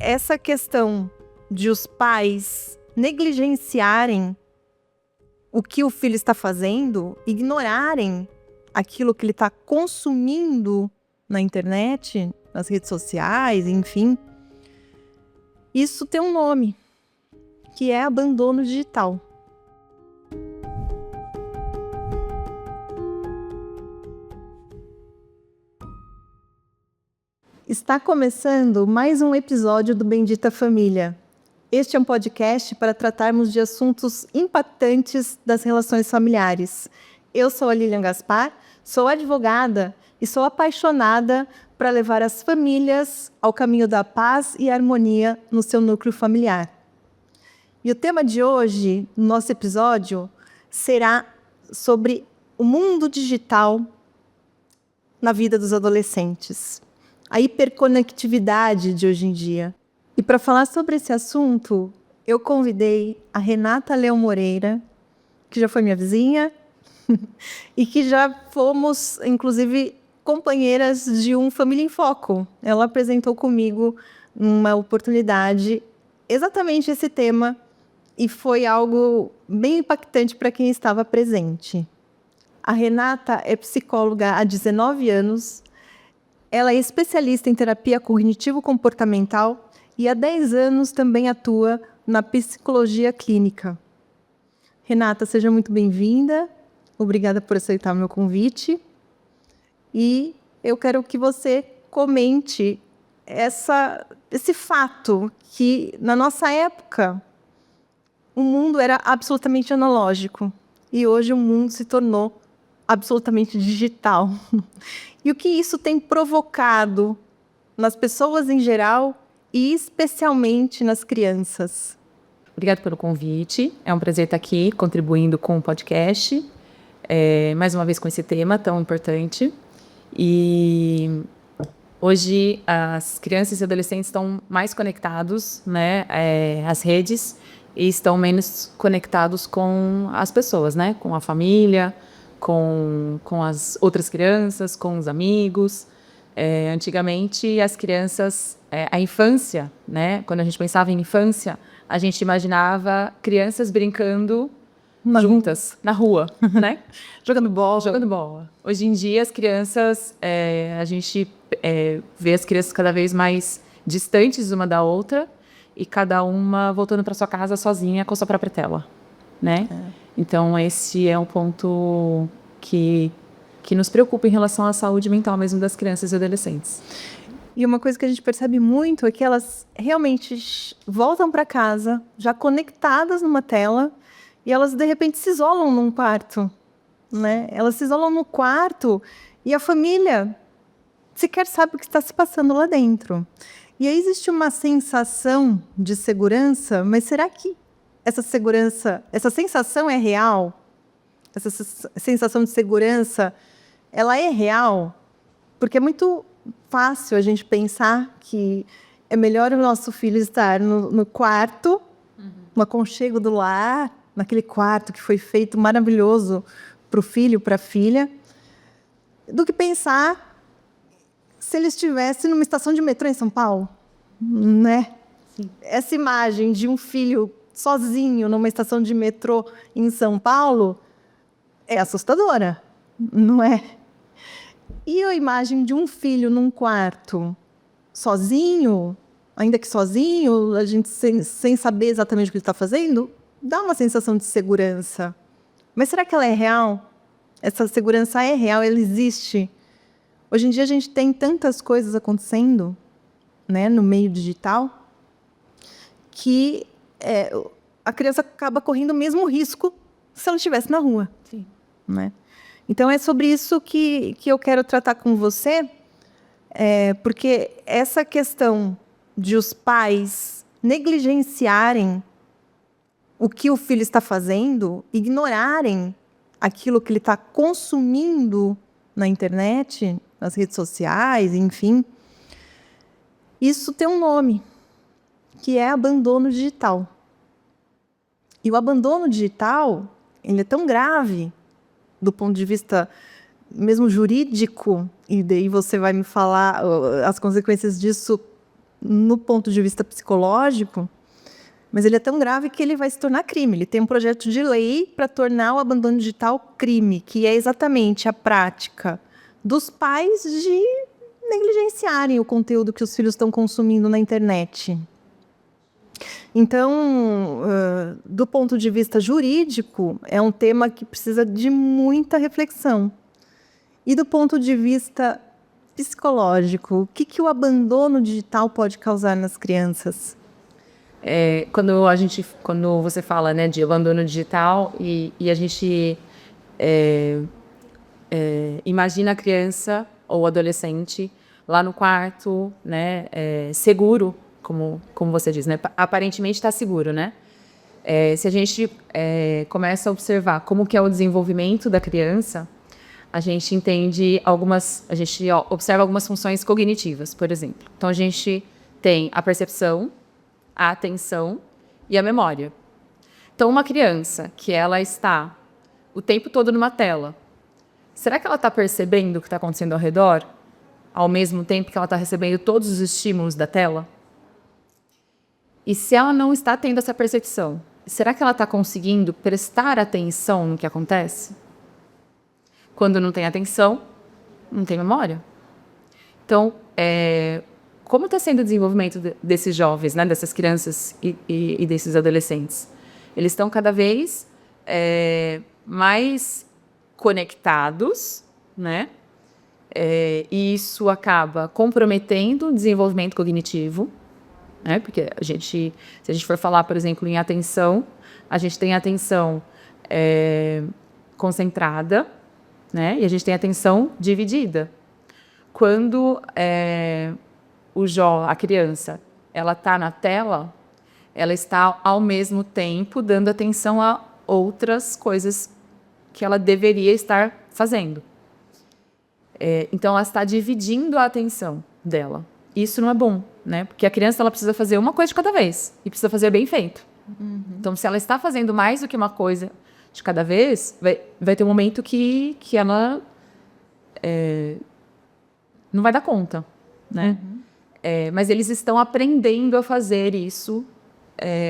essa questão de os pais negligenciarem o que o filho está fazendo, ignorarem aquilo que ele está consumindo na internet, nas redes sociais, enfim, isso tem um nome, que é abandono digital. Está começando mais um episódio do Bendita Família. Este é um podcast para tratarmos de assuntos impactantes das relações familiares. Eu sou a Lilian Gaspar, sou advogada e sou apaixonada para levar as famílias ao caminho da paz e harmonia no seu núcleo familiar. E o tema de hoje, no nosso episódio, será sobre o mundo digital na vida dos adolescentes. A hiperconectividade de hoje em dia. E para falar sobre esse assunto, eu convidei a Renata Leão Moreira, que já foi minha vizinha, e que já fomos, inclusive, companheiras de um Família em Foco. Ela apresentou comigo uma oportunidade, exatamente esse tema, e foi algo bem impactante para quem estava presente. A Renata é psicóloga há 19 anos, ela é especialista em terapia cognitivo-comportamental e há 10 anos também atua na psicologia clínica. Renata, seja muito bem-vinda. Obrigada por aceitar o meu convite. E eu quero que você comente esse fato que, na nossa época, o mundo era absolutamente analógico e hoje o mundo se tornou absolutamente digital. E o que isso tem provocado nas pessoas em geral e especialmente nas crianças? Obrigada pelo convite. É um prazer estar aqui contribuindo com o podcast, mais uma vez com esse tema tão importante. E hoje as crianças e adolescentes estão mais conectados, né, às redes e estão menos conectados com as pessoas, né, com a família, com as outras crianças, com os amigos. Antigamente, as crianças, a infância, né? Quando a gente pensava em infância, a gente imaginava crianças brincando juntas, na rua, né? Jogando bola. Jogando bola. Hoje em dia, as crianças, a gente vê as crianças cada vez mais distantes uma da outra e cada uma voltando para sua casa sozinha com a sua própria tela, né? Então, esse é um ponto que nos preocupa em relação à saúde mental mesmo das crianças e adolescentes. E uma coisa que a gente percebe muito é que elas realmente voltam para casa já conectadas numa tela e elas, de repente, se isolam num quarto, né? Elas se isolam no quarto e a família sequer sabe o que está se passando lá dentro. E aí existe uma sensação de segurança, mas será que essa sensação é real? Essa sensação de segurança, ela é real? Porque é muito fácil a gente pensar que é melhor o nosso filho estar no quarto, no aconchego do lar, naquele quarto que foi feito maravilhoso para o filho, para a filha, do que pensar se ele estivesse numa estação de metrô em São Paulo, né? Sim. Essa imagem de um filho sozinho numa estação de metrô em São Paulo é assustadora, não é? E a imagem de um filho num quarto sozinho, ainda que sozinho, a gente sem saber exatamente o que ele está fazendo, dá uma sensação de segurança. Mas será que ela é real? Essa segurança é real? Ela existe? Hoje em dia a gente tem tantas coisas acontecendo, né, no meio digital, que a criança acaba correndo o mesmo risco se ela estivesse na rua. Sim. Né? Então, é sobre isso que eu quero tratar com você, porque essa questão de os pais negligenciarem o que o filho está fazendo, ignorarem aquilo que ele está consumindo na internet, nas redes sociais, enfim, isso tem um nome, que é abandono digital. E o abandono digital, ele é tão grave do ponto de vista mesmo jurídico, e daí você vai me falar as consequências disso no ponto de vista psicológico, mas ele é tão grave que ele vai se tornar crime. Ele tem um projeto de lei para tornar o abandono digital crime, que é exatamente a prática dos pais de negligenciarem o conteúdo que os filhos estão consumindo na internet. Então, do ponto de vista jurídico, é um tema que precisa de muita reflexão. E do ponto de vista psicológico, o que o abandono digital pode causar nas crianças? Quando você fala, né, de abandono digital e a gente imagina a criança ou adolescente lá no quarto, né, seguro, como você diz, né, aparentemente está seguro, né? Se a gente começa a observar como que é o desenvolvimento da criança, a gente observa algumas funções cognitivas, por exemplo. Então a gente tem a percepção, a atenção e a memória. Então, uma criança que ela está o tempo todo numa tela, será que ela está percebendo o que está acontecendo ao redor, ao mesmo tempo que ela está recebendo todos os estímulos da tela? E se ela não está tendo essa percepção, será que ela está conseguindo prestar atenção no que acontece? Quando não tem atenção, não tem memória. Então, como está sendo o desenvolvimento desses jovens, né, dessas crianças e desses adolescentes? Eles estão cada vez mais conectados, né? E isso acaba comprometendo o desenvolvimento cognitivo, né? Porque se a gente for falar, por exemplo, em atenção, a gente tem atenção concentrada, né? E a gente tem atenção dividida. Quando a criança, ela está na tela, ela está ao mesmo tempo dando atenção a outras coisas que ela deveria estar fazendo. Então, ela está dividindo a atenção dela. Isso não é bom, né? Porque a criança ela precisa fazer uma coisa de cada vez e precisa fazer bem feito. Uhum. Então, se ela está fazendo mais do que uma coisa de cada vez, vai ter um momento que ela não vai dar conta, né? Uhum. Mas eles estão aprendendo a fazer isso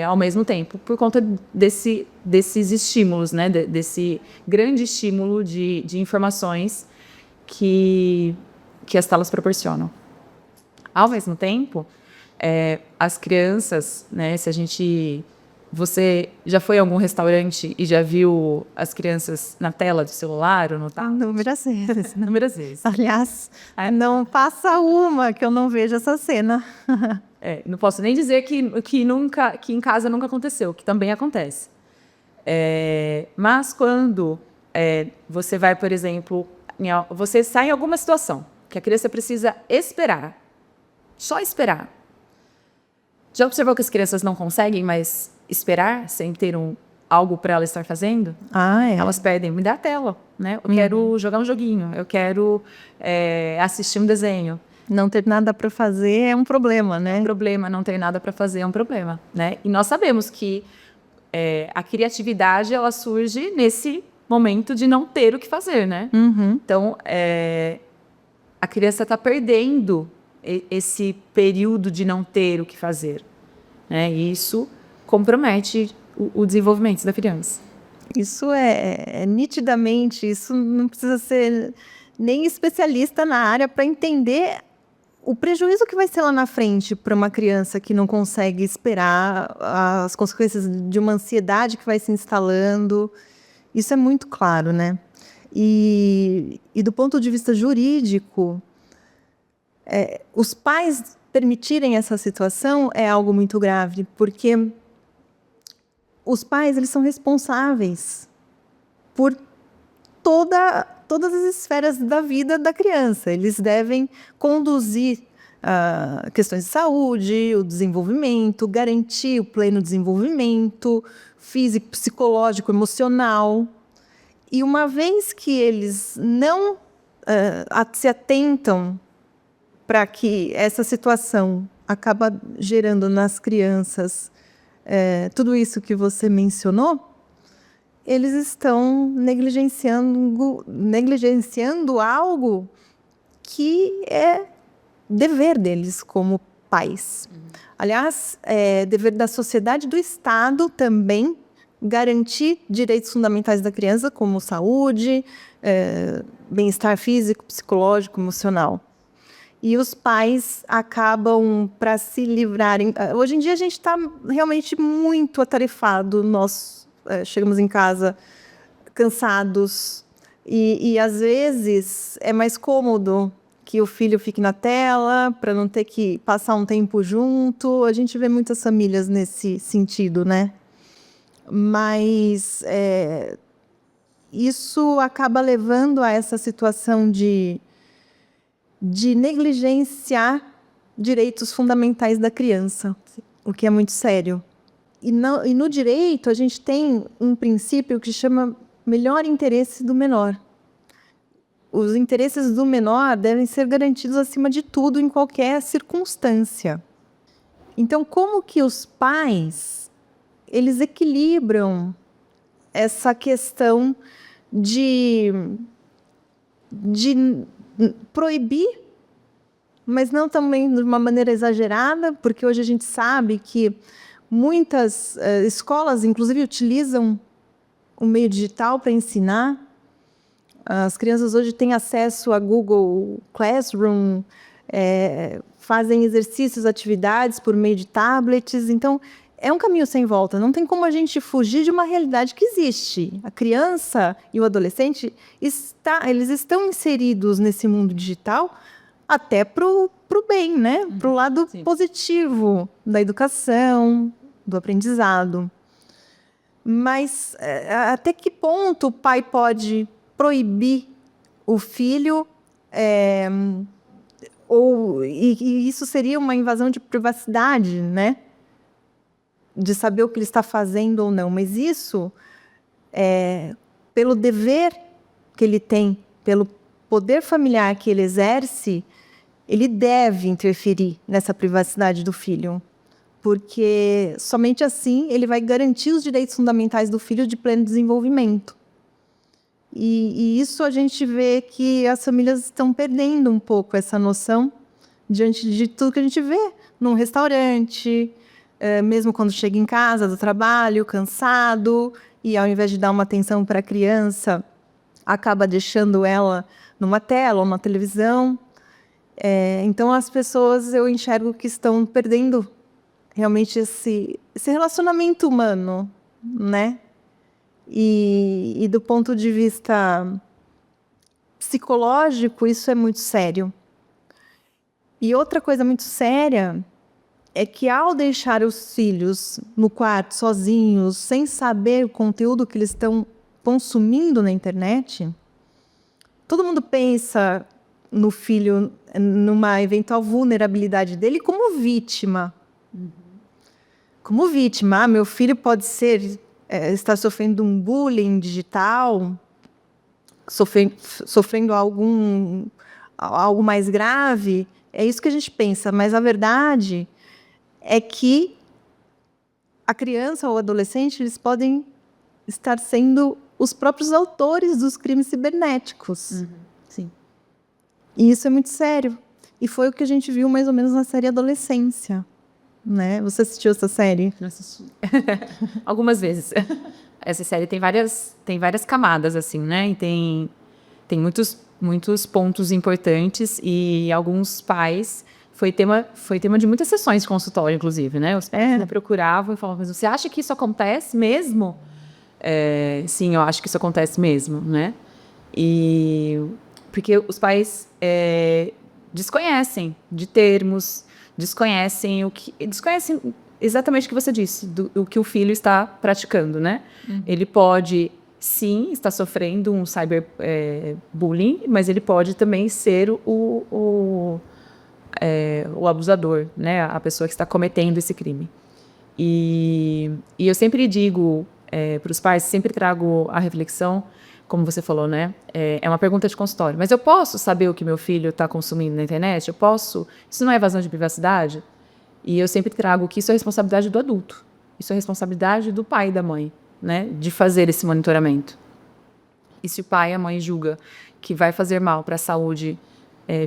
ao mesmo tempo, por conta desses estímulos, né? Desse grande estímulo de informações que as telas proporcionam. Ao mesmo tempo, as crianças, né? Você já foi a algum restaurante e já viu as crianças na tela do celular ou no tablet? Inúmeras vezes. Inúmeras vezes. Aliás, não passa uma que eu não veja essa cena. Não posso nem dizer que em casa nunca aconteceu, que também acontece. Mas quando você vai, por exemplo, você sai em alguma situação que a criança precisa esperar, só esperar. Já observou que as crianças não conseguem mais esperar sem ter algo para ela estar fazendo? Elas pedem, me dá a tela, né? Eu quero jogar um joguinho, eu quero assistir um desenho. Não ter nada para fazer é um problema, né? É um problema, não ter nada para fazer é um problema, né? E nós sabemos que a criatividade ela surge nesse momento de não ter o que fazer, né? Uhum. Então, a criança está perdendo esse período de não ter o que fazer, né? E isso compromete o desenvolvimento da criança. Isso nitidamente, isso não precisa ser nem especialista na área para entender o prejuízo que vai ser lá na frente para uma criança que não consegue esperar as consequências de uma ansiedade que vai se instalando. Isso é muito claro, né? E do ponto de vista jurídico, os pais permitirem essa situação é algo muito grave, porque os pais eles são responsáveis por todas as esferas da vida da criança. Eles devem conduzir questões de saúde, o desenvolvimento, garantir o pleno desenvolvimento físico, psicológico, emocional. E uma vez que eles não se atentam para que essa situação acaba gerando nas crianças tudo isso que você mencionou, eles estão negligenciando algo que é dever deles como pais. Aliás, é dever da sociedade e do Estado também garantir direitos fundamentais da criança, como saúde, bem-estar físico, psicológico, emocional. E os pais acabam, para se livrarem... Hoje em dia a gente está realmente muito atarefado. Nós chegamos em casa cansados e às vezes é mais cômodo que o filho fique na tela para não ter que passar um tempo junto. A gente vê muitas famílias nesse sentido, né? Mas isso acaba levando a essa situação de negligenciar direitos fundamentais da criança, o que é muito sério. E no direito, a gente tem um princípio que chama melhor interesse do menor. Os interesses do menor devem ser garantidos acima de tudo, em qualquer circunstância. Então, como que os pais, eles equilibram essa questão de proibir, mas não também de uma maneira exagerada, porque hoje a gente sabe que muitas escolas, inclusive, utilizam o meio digital para ensinar. As crianças hoje têm acesso a Google Classroom, fazem exercícios, atividades por meio de tablets. Então, é um caminho sem volta. Não tem como a gente fugir de uma realidade que existe. A criança e o adolescente, eles estão inseridos nesse mundo digital até para o bem, né? Para o lado positivo da educação, do aprendizado. Mas até que ponto o pai pode proibir o filho, e isso seria uma invasão de privacidade, né? De saber o que ele está fazendo ou não. Mas isso, pelo dever que ele tem, pelo poder familiar que ele exerce, ele deve interferir nessa privacidade do filho, porque somente assim ele vai garantir os direitos fundamentais do filho de pleno desenvolvimento. E isso a gente vê que as famílias estão perdendo um pouco essa noção diante de tudo que a gente vê num restaurante, mesmo quando chega em casa do trabalho, cansado, e ao invés de dar uma atenção para a criança, acaba deixando ela numa tela ou numa televisão. Então, as pessoas, eu enxergo que estão perdendo realmente esse relacionamento humano, né? E do ponto de vista psicológico, isso é muito sério. E outra coisa muito séria é que, ao deixar os filhos no quarto sozinhos, sem saber o conteúdo que eles estão consumindo na internet, todo mundo pensa no filho, numa eventual vulnerabilidade dele, como vítima. Como vítima. Meu filho pode estar sofrendo um bullying digital, sofrendo algo mais grave. É isso que a gente pensa, mas a verdade é que a criança ou o adolescente, eles podem estar sendo os próprios autores dos crimes cibernéticos. Sim. E isso é muito sério. E foi o que a gente viu mais ou menos na série Adolescência, né? Você assistiu essa série? Eu assisti. Algumas vezes. Essa série tem várias camadas, assim, né? E tem muitos pontos importantes, e alguns pais... Foi tema de muitas sessões de consultório, inclusive, né? Os pais me procuravam e falavam, mas você acha que isso acontece mesmo? Sim, eu acho que isso acontece mesmo, né? Porque os pais desconhecem de termos, desconhecem exatamente o que você disse, o que o filho está praticando, né? Ele pode, sim, estar sofrendo um cyberbullying, mas ele pode também ser o abusador, né? A pessoa que está cometendo esse crime. E eu sempre digo para os pais, sempre trago a reflexão, como você falou, né? É uma pergunta de consultório. Mas eu posso saber o que meu filho está consumindo na internet? Eu posso? Isso não é evasão de privacidade? E eu sempre trago que isso é responsabilidade do adulto. Isso é responsabilidade do pai e da mãe, né? De fazer esse monitoramento. E se o pai e a mãe julgam que vai fazer mal para a saúde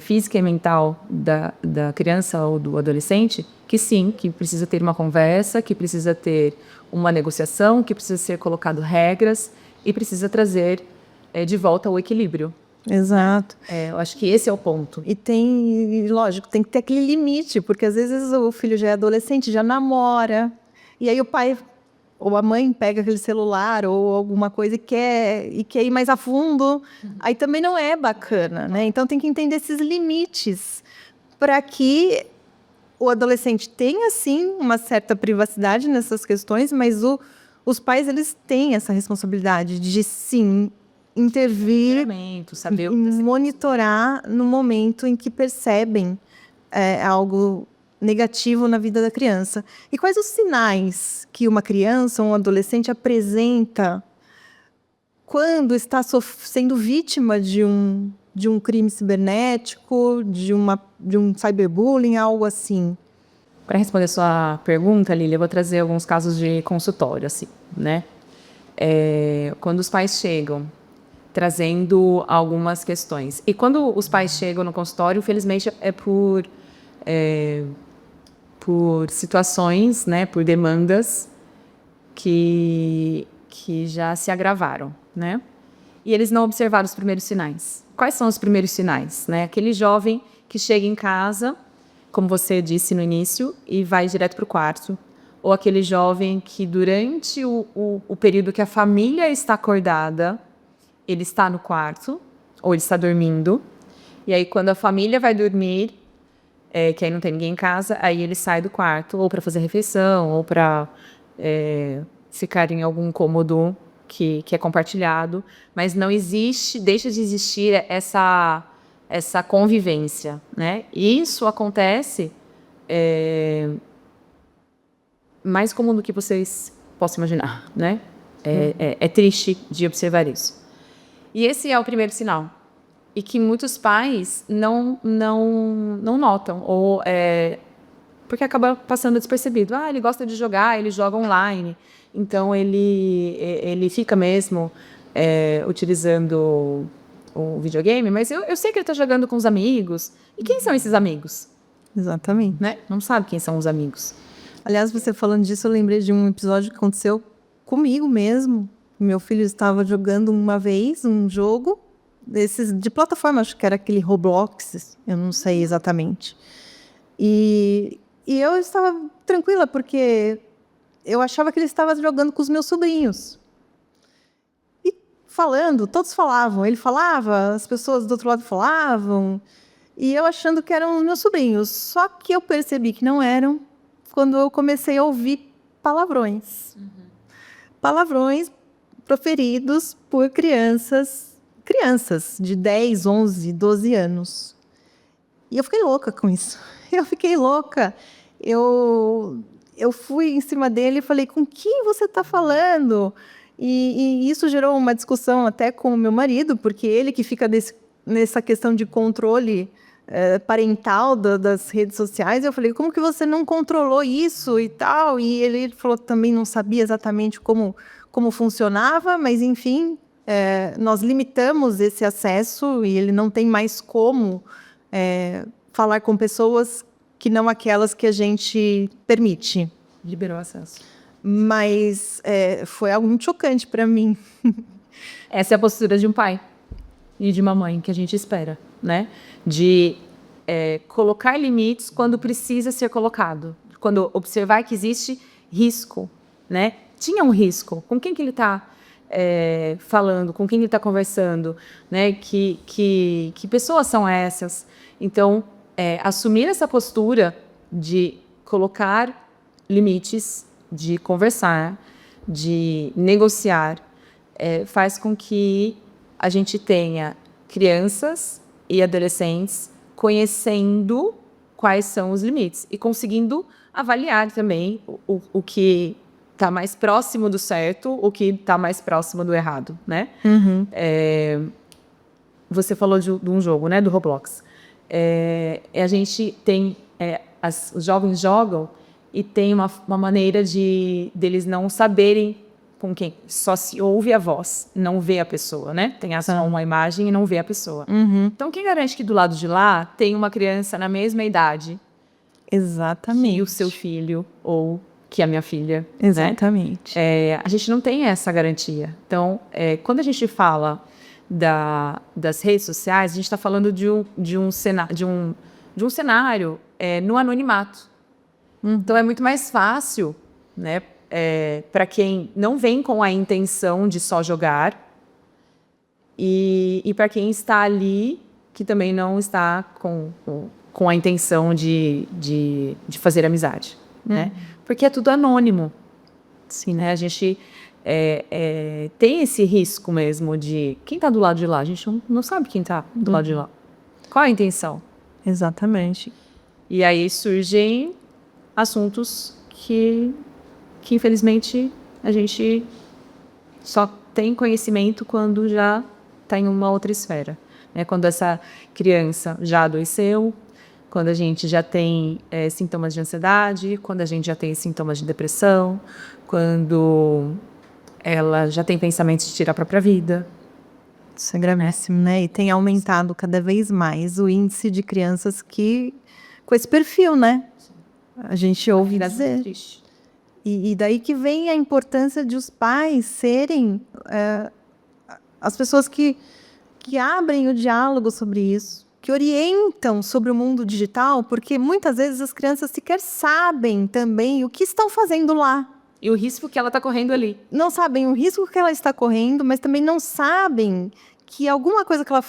física e mental da criança ou do adolescente, que sim, que precisa ter uma conversa, que precisa ter uma negociação, que precisa ser colocado regras e precisa trazer de volta o equilíbrio. Exato. Eu acho que esse é o ponto. Lógico, tem que ter aquele limite, porque às vezes o filho já é adolescente, já namora, e aí o pai ou a mãe pega aquele celular ou alguma coisa e quer ir mais a fundo, aí também não é bacana, né? Então tem que entender esses limites para que o adolescente tenha, sim, uma certa privacidade nessas questões, mas os pais, eles têm essa responsabilidade de, sim, intervir, saber monitorar no momento em que percebem algo negativo na vida da criança. E quais os sinais que uma criança ou um adolescente apresenta quando está sendo vítima de um crime cibernético, de um cyberbullying, algo assim? Para responder a sua pergunta, Lília, eu vou trazer alguns casos de consultório, assim, né? Quando os pais chegam trazendo algumas questões. E quando os pais chegam no consultório, infelizmente, é por situações, né, por demandas que já se agravaram, né? E eles não observaram os primeiros sinais. Quais são os primeiros sinais, né? Aquele jovem que chega em casa, como você disse no início, e vai direto para o quarto. Ou aquele jovem que, durante o período que a família está acordada, ele está no quarto, ou ele está dormindo. E aí, quando a família vai dormir, que aí não tem ninguém em casa, aí ele sai do quarto, ou para fazer refeição, ou para ficar em algum cômodo que é compartilhado. Mas não existe, deixa de existir essa convivência, né? E isso acontece mais comum do que vocês possam imaginar, né? É triste de observar isso. E esse é o primeiro sinal. E que muitos pais não notam, ou porque acaba passando despercebido. Ele gosta de jogar, ele joga online, então ele fica mesmo utilizando o videogame, mas eu sei que ele está jogando com os amigos. E quem são esses amigos? Exatamente. Né? Não sabe quem são os amigos. Aliás, você falando disso, eu lembrei de um episódio que aconteceu comigo mesmo. Meu filho estava jogando uma vez um jogo desses de plataforma, acho que era aquele Roblox, eu não sei exatamente. E eu estava tranquila, porque eu achava que ele estava jogando com os meus sobrinhos. E falando, todos falavam. Ele falava, as pessoas do outro lado falavam, e eu achando que eram os meus sobrinhos. Só que eu percebi que não eram quando eu comecei a ouvir palavrões. Palavrões proferidos por crianças de 10, 11, 12 anos. E eu fiquei louca com isso. Eu fiquei louca. Eu fui em cima dele e falei, com quem você está falando? E isso gerou uma discussão até com o meu marido, porque ele que fica nessa questão de controle parental das redes sociais. Eu falei, como que você não controlou isso e tal? E ele falou que também não sabia exatamente como funcionava, mas, enfim, nós limitamos esse acesso e ele não tem mais como falar com pessoas que não aquelas que a gente permite. Liberou acesso. Mas foi algo muito chocante para mim. Essa é a postura de um pai e de uma mãe que a gente espera, né? De colocar limites quando precisa ser colocado. Quando observar que existe risco, né? Tinha um risco. Com quem que ele está falando? Com quem ele está conversando? Né? Que pessoas são essas? Então, assumir essa postura de colocar limites, de conversar, de negociar, faz com que a gente tenha crianças e adolescentes conhecendo quais são os limites e conseguindo avaliar também o que está mais próximo do certo, o que está mais próximo do errado, né? Uhum. Você falou de um jogo, né, do Roblox. A gente tem... os jovens jogam e tem uma maneira deles não saberem com quem só se ouve a voz, não vê a pessoa, né? Tem só uma imagem e não vê a pessoa. Então, quem garante que do lado de lá tem uma criança na mesma idade Exatamente. que o seu filho ou que a minha filha, Exatamente. né? A gente não tem essa garantia. Então, quando a gente fala das redes sociais, a gente está falando de um cenário no anonimato. Então, é muito mais fácil, né, para quem não vem com a intenção de só jogar e para quem está ali, que também não está com a intenção de fazer amizade, né? Porque é tudo anônimo. Sim, né? A gente tem esse risco mesmo de quem está do lado de lá. A gente não sabe quem está do lado de lá. Qual a intenção? Exatamente. E aí surgem assuntos que infelizmente a gente só tem conhecimento quando já está em uma outra esfera, né? Quando essa criança já adoeceu, quando a gente já tem sintomas de ansiedade, quando a gente já tem sintomas de depressão, quando ela já tem pensamentos de tirar a própria vida. Isso é gravíssimo, né? E tem aumentado cada vez mais o índice de crianças com esse perfil, né? A gente ouve dizer. Triste. E daí que vem a importância de os pais serem as pessoas que abrem o diálogo sobre isso, que orientam sobre o mundo digital, porque muitas vezes as crianças sequer sabem também o que estão fazendo lá. E o risco que ela está correndo ali. Não sabem o risco que ela está correndo, mas também não sabem que alguma coisa que ela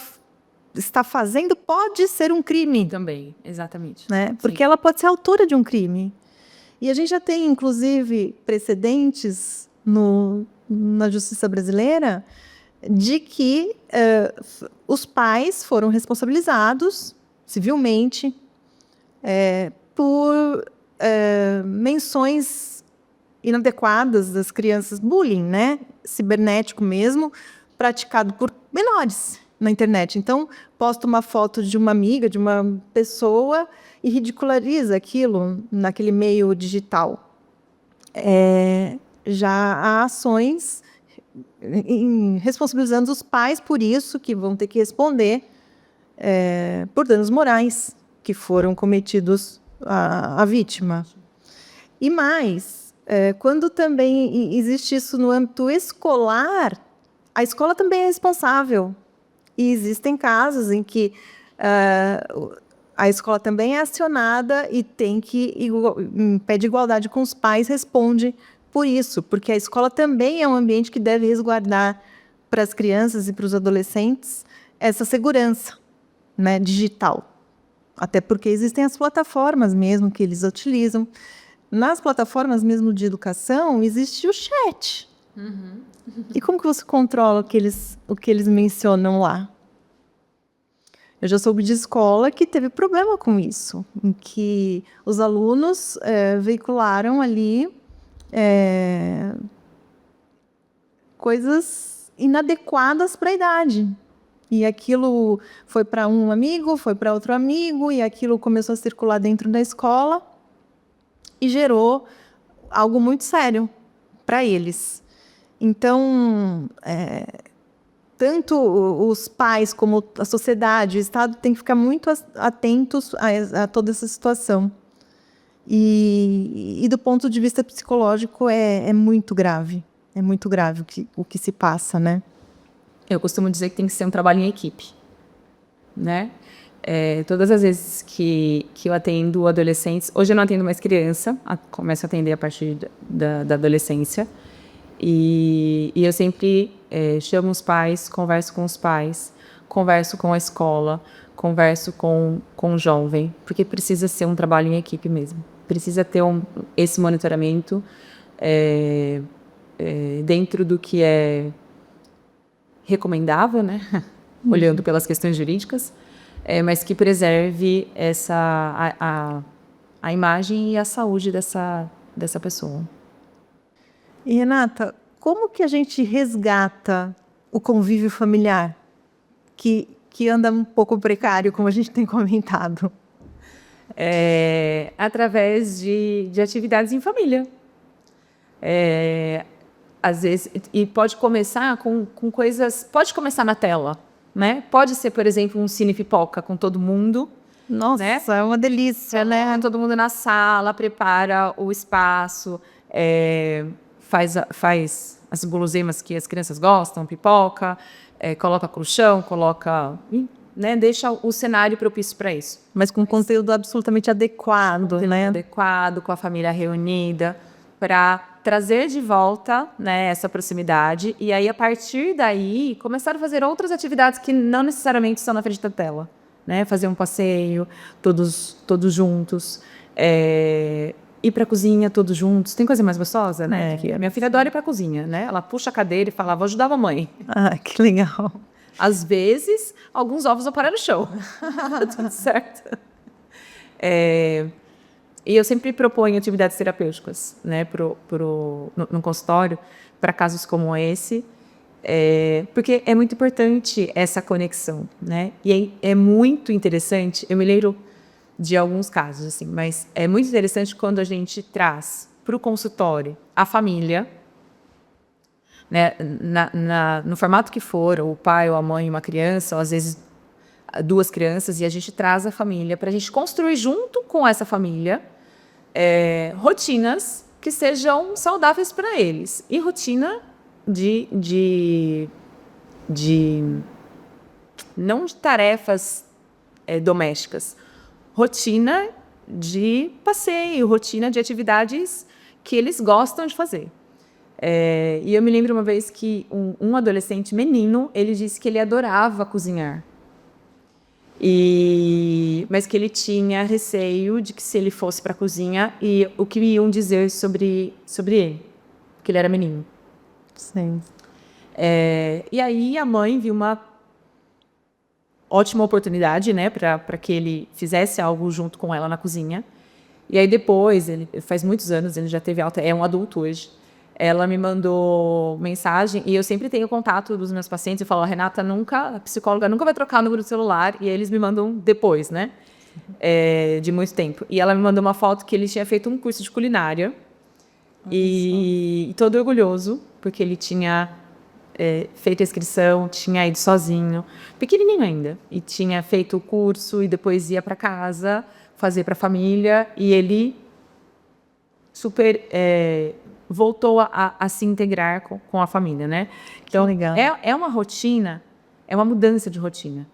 está fazendo pode ser um crime. Também, exatamente. Né? Porque ela pode ser autora de um crime. E a gente já tem, inclusive, precedentes na justiça brasileira de que os pais foram responsabilizados civilmente por menções inadequadas das crianças, bullying, né? Cibernético mesmo, praticado por menores na internet. Então, posta uma foto de uma amiga, de uma pessoa e ridiculariza aquilo naquele meio digital. Já há ações responsabilizando os pais por isso, que vão ter que responder por danos morais que foram cometidos à vítima. E mais, quando também existe isso no âmbito escolar, a escola também é responsável. E existem casos em que a escola também é acionada e tem que, em pé de igualdade com os pais, responde por isso, porque a escola também é um ambiente que deve resguardar para as crianças e para os adolescentes essa segurança, né, digital. Até porque existem as plataformas mesmo que eles utilizam. Nas plataformas mesmo de educação, existe o chat. E como que você controla o que eles mencionam lá? Eu já soube de escola que teve problema com isso, em que os alunos veicularam ali coisas inadequadas para a idade. E aquilo foi para um amigo, foi para outro amigo, e aquilo começou a circular dentro da escola e gerou algo muito sério para eles. Então, tanto os pais como a sociedade, o Estado tem que ficar muito atentos a toda essa situação. E do ponto de vista psicológico é muito grave. É muito grave o que se passa, né? Eu costumo dizer que tem que ser um trabalho em equipe, né? Todas as vezes que eu atendo adolescentes, hoje eu não atendo mais criança, começo a atender a partir da adolescência, e eu sempre chamo os pais, converso com os pais, converso com a escola, converso com o jovem, porque precisa ser um trabalho em equipe mesmo. Precisa ter esse monitoramento dentro do que é recomendável, né? Olhando pelas questões jurídicas, mas que preserve a imagem e a saúde dessa pessoa. E, Renata, como que a gente resgata o convívio familiar que anda um pouco precário, como a gente tem comentado? Através de atividades em família. às vezes, e pode começar com coisas, pode começar na tela, né? Pode ser, por exemplo, um cine pipoca com todo mundo. Nossa, né? é uma delícia, né? Todo mundo na sala, prepara o espaço, faz as guloseimas que as crianças gostam, pipoca, coloca colchão, né, deixa o cenário propício para isso. Mas com conteúdo absolutamente adequado, né? Adequado, com a família reunida, para trazer de volta, né, essa proximidade. E aí, a partir daí, começar a fazer outras atividades que não necessariamente são na frente da tela. Né? Fazer um passeio, todos juntos. Ir para a cozinha todos juntos. Tem coisa mais gostosa, né? Que a minha filha adora ir para a cozinha, né? Ela puxa a cadeira e fala, vou ajudar a mamãe. Ah, que legal. Às vezes, alguns ovos vão parar no chão. Tudo certo. E eu sempre proponho atividades terapêuticas, né? No consultório, para casos como esse. Porque é muito importante essa conexão, né? E é muito interessante, eu me lembro de alguns casos, assim, mas é muito interessante quando a gente traz para o consultório a família, né? No formato que for, o pai ou a mãe, uma criança, ou às vezes 2 crianças, e a gente traz a família para a gente construir junto com essa família rotinas que sejam saudáveis para eles. E rotina não de tarefas domésticas, rotina de passeio, rotina de atividades que eles gostam de fazer. E eu me lembro uma vez que um adolescente menino, ele disse que ele adorava cozinhar. Mas que ele tinha receio de que se ele fosse para a cozinha, e o que iam dizer sobre ele, porque ele era menino. Sim. E aí a mãe viu uma ótima oportunidade, né, para que ele fizesse algo junto com ela na cozinha. E aí depois, faz muitos anos, ele já teve alta, é um adulto hoje. Ela me mandou mensagem, e eu sempre tenho contato dos meus pacientes, eu falo, a Renata a psicóloga nunca vai trocar o número do celular, e eles me mandam depois, né, de muito tempo. E ela me mandou uma foto que ele tinha feito um curso de culinária, e todo orgulhoso, porque ele tinha feito a inscrição, tinha ido sozinho, pequenininho ainda, e tinha feito o curso, e depois ia para casa, fazer para a família, e ele super voltou a se integrar com a família, né? Então, legal. É uma rotina, é uma mudança de rotina.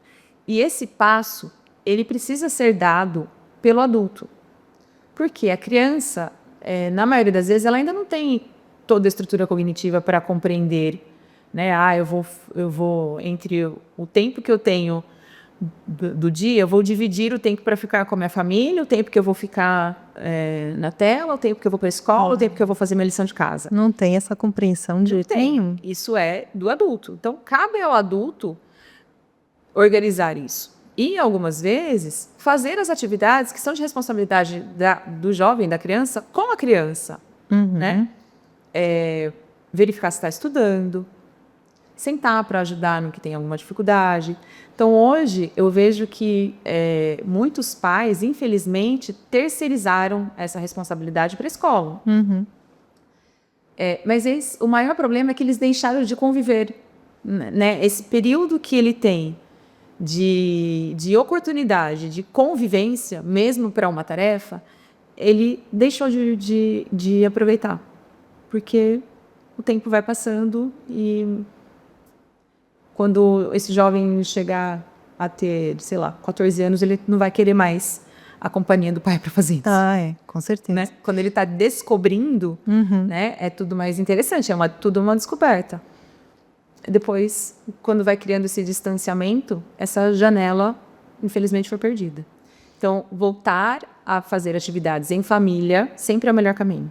E esse passo, ele precisa ser dado pelo adulto. Porque a criança, na maioria das vezes, ela ainda não tem toda a estrutura cognitiva para compreender, né? Eu vou entre o tempo que eu tenho do dia, eu vou dividir o tempo para ficar com a minha família, o tempo que eu vou ficar na tela, o tempo que eu vou para a escola, o tempo que eu vou fazer minha lição de casa. Não tem essa compreensão de jeito nenhum. Isso é do adulto. Então, cabe ao adulto organizar isso. E, algumas vezes, fazer as atividades que são de responsabilidade do jovem, da criança, com a criança. Né? Verificar se está estudando, sentar para ajudar no que tem alguma dificuldade. Então, hoje, eu vejo que muitos pais, infelizmente, terceirizaram essa responsabilidade para a escola. Mas o maior problema é que eles deixaram de conviver. Né? Esse período que ele tem de oportunidade, de convivência, mesmo para uma tarefa, ele deixou de aproveitar. Porque o tempo vai passando e quando esse jovem chegar a ter, sei lá, 14 anos, ele não vai querer mais a companhia do pai para fazer isso. Com certeza. Né? Quando ele está descobrindo, né, é tudo mais interessante, tudo uma descoberta. Depois, quando vai criando esse distanciamento, essa janela, infelizmente, foi perdida. Então, voltar a fazer atividades em família sempre é o melhor caminho.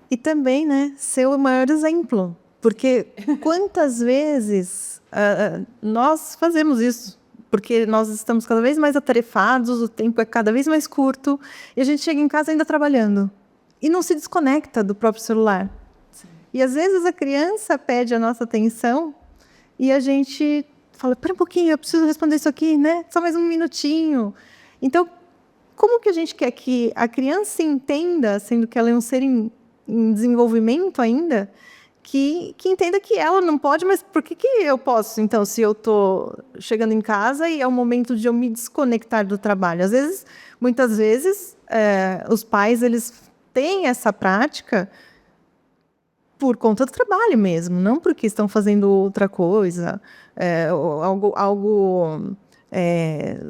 E também, né, ser o maior exemplo. Porque quantas vezes nós fazemos isso? Porque nós estamos cada vez mais atarefados, o tempo é cada vez mais curto, e a gente chega em casa ainda trabalhando. E não se desconecta do próprio celular. Sim. E às vezes a criança pede a nossa atenção e a gente fala, espera um pouquinho, eu preciso responder isso aqui, né? Só mais um minutinho. Então, como que a gente quer que a criança entenda, sendo que ela é um ser em desenvolvimento ainda, que entenda que ela não pode, mas por que eu posso? Então, se eu estou chegando em casa e é o momento de eu me desconectar do trabalho. Muitas vezes, os pais, eles têm essa prática por conta do trabalho mesmo, não porque estão fazendo outra coisa, algo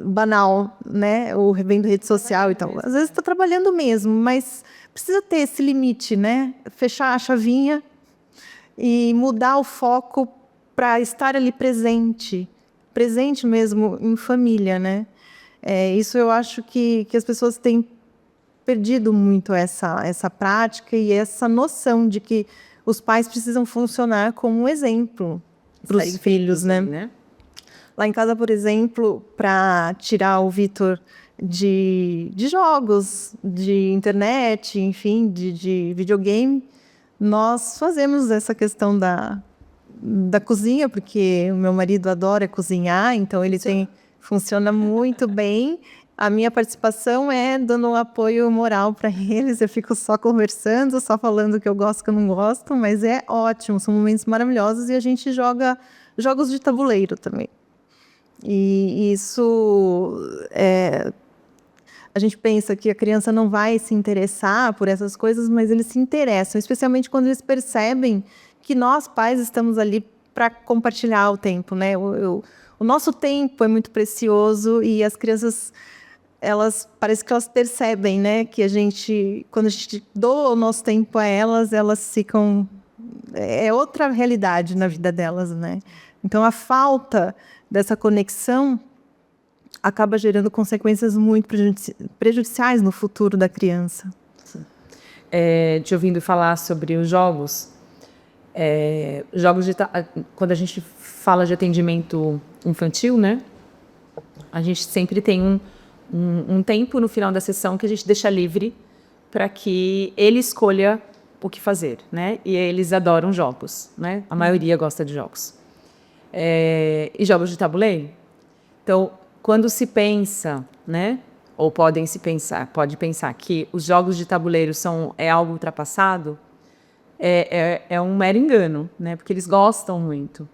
banal, né? Ou vendo rede social e tal. Às vezes está trabalhando mesmo, mas precisa ter esse limite, né? Fechar a chavinha e mudar o foco para estar ali presente mesmo em família, né? Isso eu acho que as pessoas têm perdido muito essa prática e essa noção de que os pais precisam funcionar como um exemplo para os filhos, né? Lá em casa, por exemplo, para tirar o Vitor de jogos, de internet, enfim, de videogame, nós fazemos essa questão da cozinha, porque o meu marido adora cozinhar, então funciona muito bem. A minha participação é dando um apoio moral para eles, eu fico só conversando, só falando o que eu gosto, o que eu não gosto, mas é ótimo, são momentos maravilhosos e a gente joga jogos de tabuleiro também. E isso, a gente pensa que a criança não vai se interessar por essas coisas, mas eles se interessam, especialmente quando eles percebem que nós, pais, estamos ali para compartilhar o tempo, né? O nosso tempo é muito precioso e as crianças, parece que elas percebem, né? Que quando a gente doa o nosso tempo a elas ficam... É outra realidade na vida delas, né? Então, a falta dessa conexão acaba gerando consequências muito prejudiciais no futuro da criança. Te ouvindo falar sobre os jogos, quando a gente fala de atendimento infantil, né, a gente sempre tem um tempo no final da sessão que a gente deixa livre para que ele escolha o que fazer, né? E eles adoram jogos, né? A maioria gosta de jogos. E jogos de tabuleiro. Então, quando se pensa, né, ou pode pensar que os jogos de tabuleiro é algo ultrapassado, é um mero engano, né, porque eles gostam muito.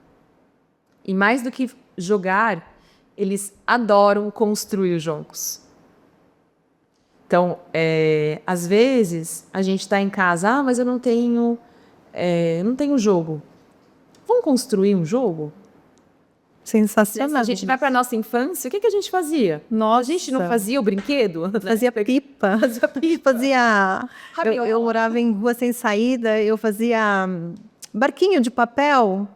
E mais do que jogar, eles adoram construir os jogos. Então, às vezes, a gente está em casa, mas eu não tenho jogo. Vamos construir um jogo? Sensacional. Se a gente vai para a nossa infância, o que a gente fazia? Nossa. A gente não fazia o brinquedo? Fazia pipa. Eu morava em rua sem saída, eu fazia barquinho de papel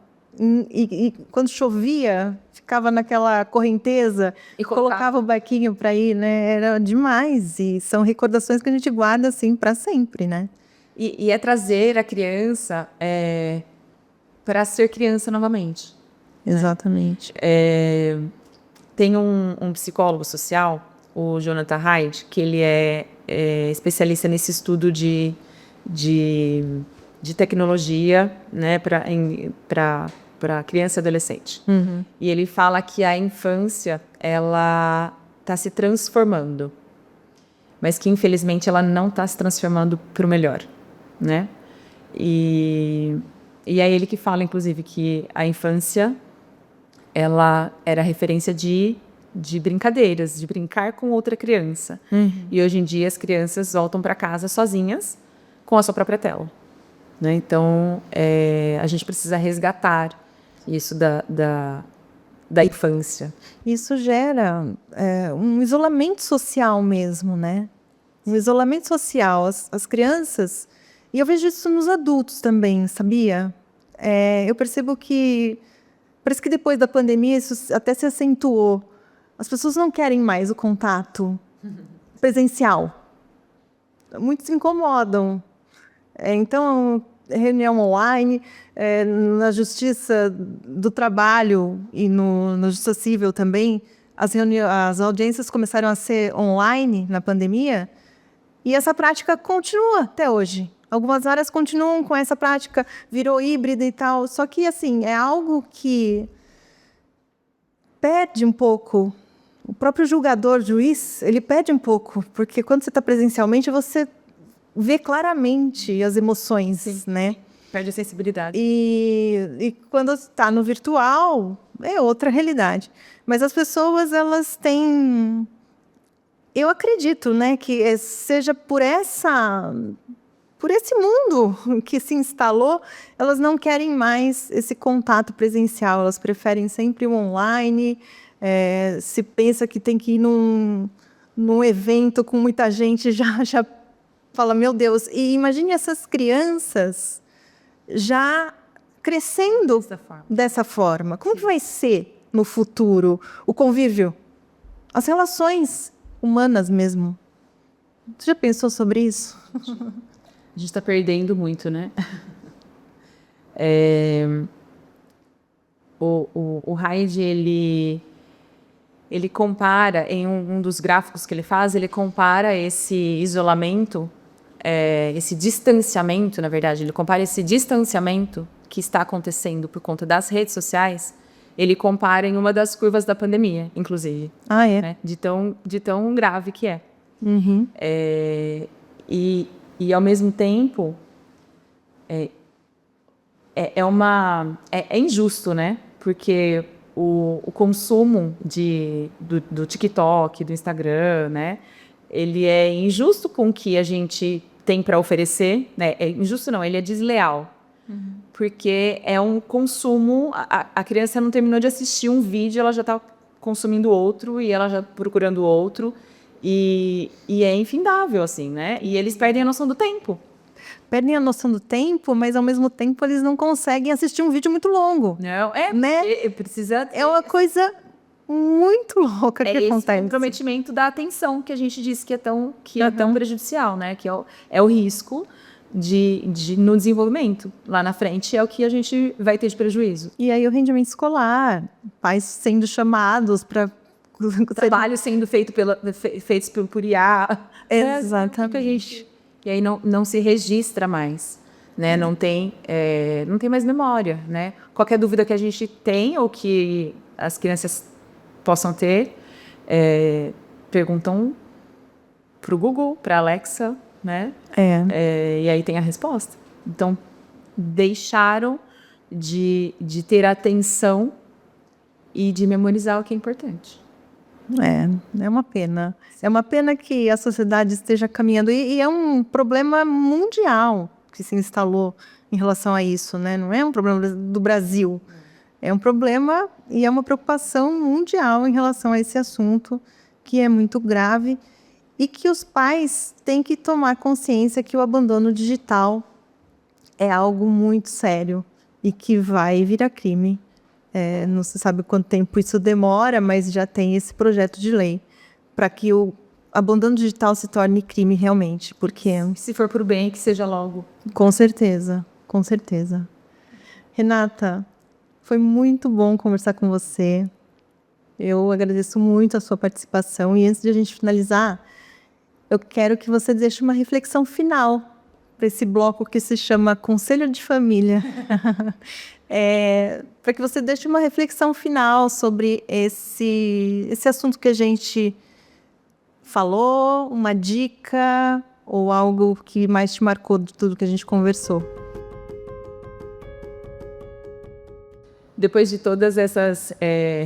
e quando chovia, ficava naquela correnteza e colocava o barquinho para ir, né? Era demais e são recordações que a gente guarda assim para sempre, né? E é trazer a criança para ser criança novamente. Exatamente. Tem um psicólogo social, o Jonathan Haidt, que ele é especialista nesse estudo de tecnologia, né, para criança e adolescente. Uhum. E ele fala que a infância ela está se transformando, mas que infelizmente ela não está se transformando para o melhor, né? E é ele que fala, inclusive, que a infância ela era referência de brincadeiras, de brincar com outra criança. Uhum. E hoje em dia as crianças voltam para casa sozinhas com a sua própria tela, né? Então, a gente precisa resgatar isso da infância. Isso gera um isolamento social mesmo, né? Um isolamento social. As crianças... E eu vejo isso nos adultos também, sabia? Eu percebo que... Parece que depois da pandemia isso até se acentuou. As pessoas não querem mais o contato presencial. Muitos se incomodam. Então, reunião online, na Justiça do Trabalho e no Justiça Civil também, as audiências começaram a ser online na pandemia e essa prática continua até hoje. Algumas áreas continuam com essa prática, virou híbrida e tal. Só que, assim, é algo que perde um pouco. O próprio juiz, ele perde um pouco. Porque quando você está presencialmente, você vê claramente as emoções, né? Perde a sensibilidade. E quando está no virtual, é outra realidade. Mas as pessoas, elas têm... Eu acredito, né, que seja por esse mundo que se instalou, elas não querem mais esse contato presencial, elas preferem sempre o online. Se pensa que tem que ir num evento com muita gente, já fala, meu Deus. E imagine essas crianças já crescendo dessa forma. Como que vai ser no futuro o convívio? As relações humanas mesmo. Você já pensou sobre isso? A gente está perdendo muito, né? O Hyde, ele compara, em um dos gráficos que ele faz, ele compara esse isolamento, esse distanciamento, na verdade, ele compara esse distanciamento que está acontecendo por conta das redes sociais, ele compara em uma das curvas da pandemia, inclusive. Ah, é? Né? De tão grave que é. Uhum. E ao mesmo tempo, é injusto, né? Porque o consumo do TikTok, do Instagram, né? Ele é injusto com o que a gente tem para oferecer, né? É injusto não, ele é desleal. Uhum. Porque é um consumo... A criança não terminou de assistir um vídeo, ela já está consumindo outro e ela já procurando outro. E é infindável, assim, né? E eles perdem a noção do tempo. Perdem a noção do tempo, mas ao mesmo tempo eles não conseguem assistir um vídeo muito longo. Não, né? Precisa... É uma coisa muito louca que acontece. É esse comprometimento da atenção que a gente disse que é tão prejudicial, né? Que é o risco no desenvolvimento. Lá na frente é o que a gente vai ter de prejuízo. E aí o rendimento escolar, pais sendo chamados para... Trabalho sendo feitos por IA. Exatamente. E aí não se registra mais, né? Não tem mais memória, né? Qualquer dúvida que a gente tem ou que as crianças possam ter, perguntam para o Google, para a Alexa, né? E aí tem a resposta. Então, deixaram de ter atenção e de memorizar o que é importante. É uma pena. É uma pena que a sociedade esteja caminhando. E é um problema mundial que se instalou em relação a isso, né? Não é um problema do Brasil. É um problema e é uma preocupação mundial em relação a esse assunto, que é muito grave e que os pais têm que tomar consciência que o abandono digital é algo muito sério e que vai virar crime. Não se sabe quanto tempo isso demora, mas já tem esse projeto de lei para que o abandono digital se torne crime realmente, porque... Se for para o bem, que seja logo. Com certeza, com certeza. Renata, foi muito bom conversar com você. Eu agradeço muito a sua participação e antes de a gente finalizar, eu quero que você deixe uma reflexão final para esse bloco que se chama Conselho de Família. Para que você deixe uma reflexão final sobre esse assunto que a gente falou, uma dica ou algo que mais te marcou de tudo que a gente conversou. Depois de todas essas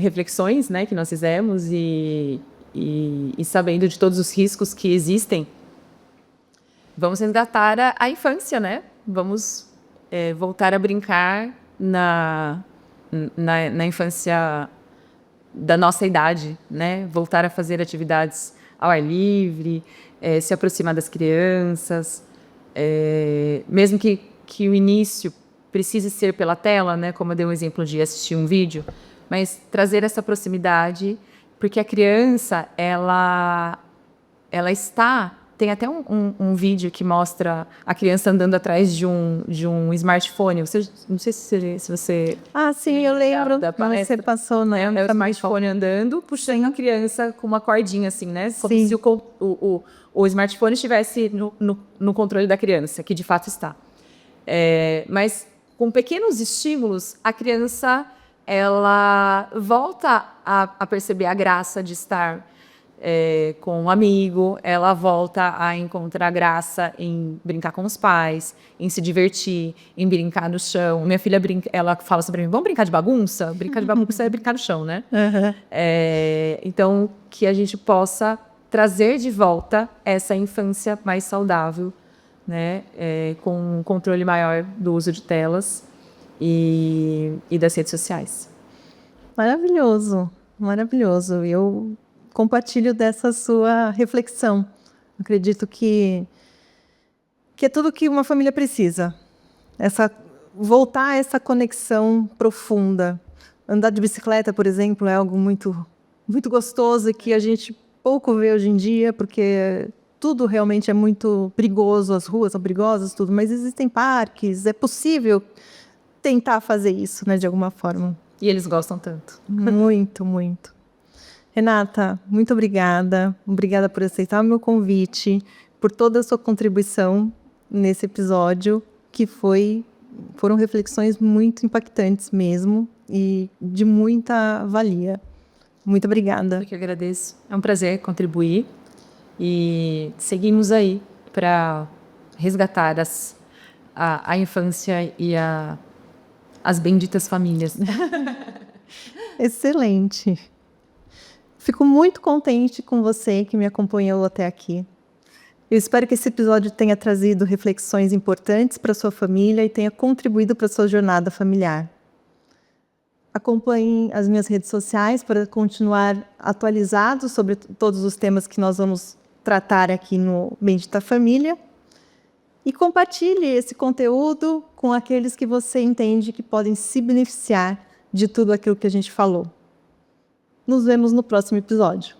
reflexões, né, que nós fizemos e sabendo de todos os riscos que existem, vamos resgatar a infância, né? Vamos voltar a brincar na infância da nossa idade, né? Voltar a fazer atividades ao ar livre, se aproximar das crianças, mesmo que o início precise ser pela tela, né? Como eu dei um exemplo de assistir um vídeo, mas trazer essa proximidade, porque a criança, ela está... Tem até um vídeo que mostra a criança andando atrás de um smartphone. Não sei se você... Ah, sim, eu lembro. Você passou, né? É o smartphone andando, puxando a criança com uma cordinha, assim, né? Como sim. se o smartphone estivesse no controle da criança, que de fato está. Mas com pequenos estímulos, a criança ela volta a perceber a graça de estar com um amigo, ela volta a encontrar graça em brincar com os pais, em se divertir, em brincar no chão. Minha filha brinca, ela fala sobre mim, vamos brincar de bagunça? Brincar de bagunça é brincar no chão, né? Uhum. Então, que a gente possa trazer de volta essa infância mais saudável, né? Com um controle maior do uso de telas e das redes sociais. Maravilhoso, maravilhoso. Eu compartilho dessa sua reflexão. Acredito que é tudo que uma família precisa. Voltar a essa conexão profunda. Andar de bicicleta, por exemplo, é algo muito, muito gostoso e que a gente pouco vê hoje em dia, porque tudo realmente é muito perigoso, as ruas são perigosas, tudo, mas existem parques, é possível tentar fazer isso, né, de alguma forma. E eles gostam tanto. Muito, muito. Renata, muito obrigada. Obrigada por aceitar o meu convite, por toda a sua contribuição nesse episódio, que foram reflexões muito impactantes mesmo e de muita valia. Muito obrigada. Eu que agradeço. É um prazer contribuir e seguimos aí para resgatar a infância e as benditas famílias. Excelente. Fico muito contente com você que me acompanhou até aqui. Eu espero que esse episódio tenha trazido reflexões importantes para sua família e tenha contribuído para a sua jornada familiar. Acompanhem as minhas redes sociais para continuar atualizado sobre todos os temas que nós vamos tratar aqui no Bendita Família. E compartilhe esse conteúdo com aqueles que você entende que podem se beneficiar de tudo aquilo que a gente falou. Nos vemos no próximo episódio.